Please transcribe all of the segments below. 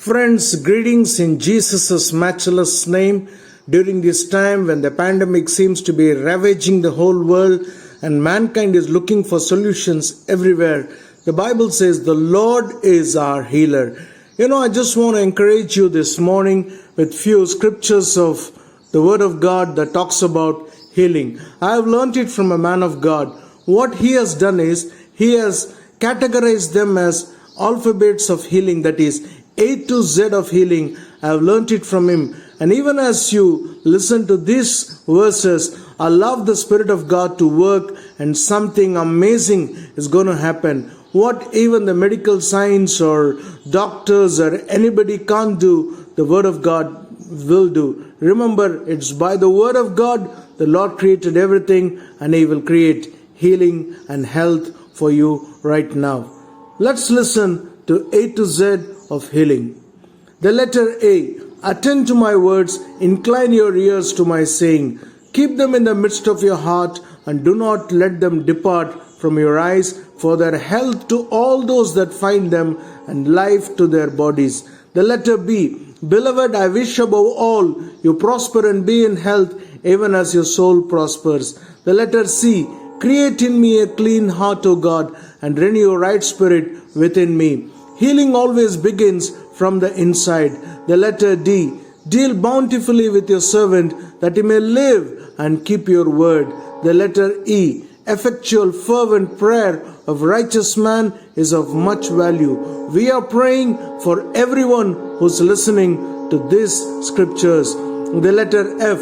Friends, greetings in Jesus' matchless name. During this time when the pandemic seems to be ravaging the whole world and mankind is looking for solutions everywhere, the Bible says the Lord is our healer. I just want to encourage you this morning with few scriptures of the Word of God that talks about healing. I have learned it from a man of God. What he has done is, he has categorized them as alphabets of healing, that is A to Z of healing. I have learnt it from him. And even as you listen to these verses, allow the Spirit of God to work and something amazing is going to happen. What even the medical science or doctors or anybody can't do, the Word of God will do. Remember, it's by the Word of God the Lord created everything, and He will create healing and health for you right now. Let's listen to A to Z of healing. The letter A. Attend to my words, incline your ears to my saying. Keep them in the midst of your heart, and do not let them depart from your eyes, for their health to all those that find them, and life to their bodies. The letter B. Beloved, I wish above all you prosper and be in health, even as your soul prospers. The letter C. Create in me a clean heart, O God, and renew a right spirit within me. Healing always begins from the inside. The letter D. Deal bountifully with your servant, that he may live and keep your word. The letter E. Effectual fervent prayer of righteous man is of much value. We are praying for everyone who's listening to these scriptures. The letter F.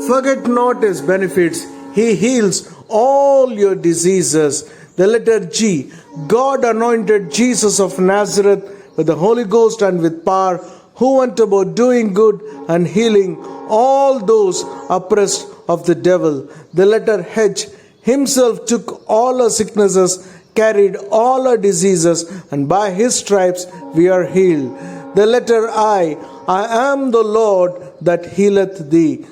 Forget not his benefits. He heals all your diseases. The letter G. God anointed Jesus of Nazareth with the Holy Ghost and with power, who went about doing good and healing all those oppressed of the devil. The letter H. Himself took all our sicknesses, carried all our diseases, and by his stripes we are healed. The letter I am the Lord that healeth thee.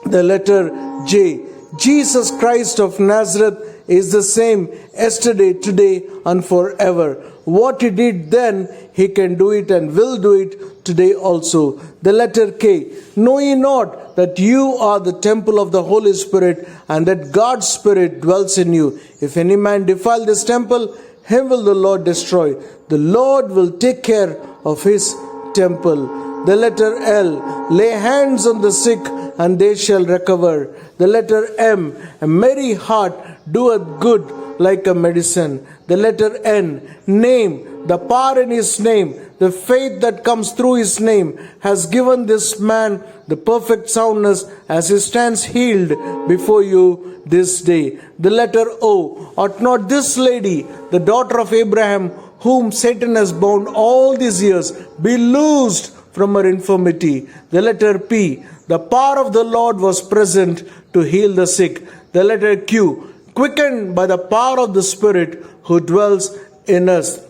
The letter J. Jesus Christ of Nazareth is the same yesterday, today, and forever. What he did then, he can do it and will do it today also. The letter K. Know ye not that you are the temple of the Holy Spirit, and that God's Spirit dwells in you? If any man defile this temple, him will the Lord destroy. The Lord will take care of his temple. The letter L. Lay hands on the sick, and they shall recover. The letter M. A merry heart doeth good like a medicine. The letter N. Name. The power in his name, the faith that comes through his name, has given this man the perfect soundness as he stands healed before you this day. The letter O. Ought not this lady, the daughter of Abraham, whom Satan has bound all these years, be loosed from her infirmity? The letter P. The power of the Lord was present to heal the sick. The letter Q. Quickened by the power of the Spirit who dwells in us.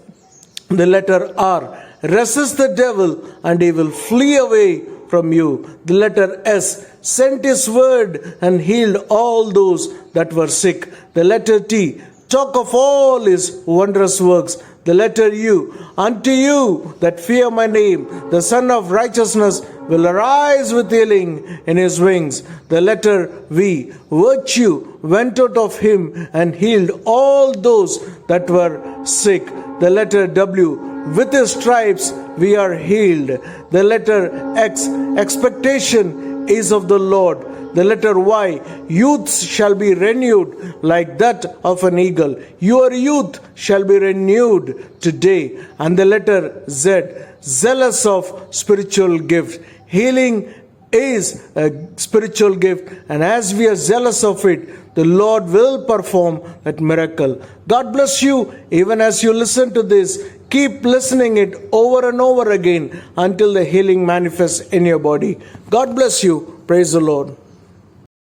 The letter R. Resist the devil, and he will flee away from you. The letter S. Sent his word and healed all those that were sick. The letter T. Talk of all his wondrous works. The letter U. Unto you that fear my name, the Son of Righteousness will arise with healing in his wings. The letter V. Virtue went out of him and healed all those that were sick. The letter W. With his stripes we are healed. The letter X. Expectation is of the Lord. The letter Y. Youth shall be renewed like that of an eagle. Your youth shall be renewed today. And the letter Z. Zealous of spiritual gift. Healing is a spiritual gift, and as we are zealous of it, the Lord will perform that miracle. God bless you. Even as you listen to this, keep listening it over and over again until the healing manifests in your body. God bless you. Praise the Lord.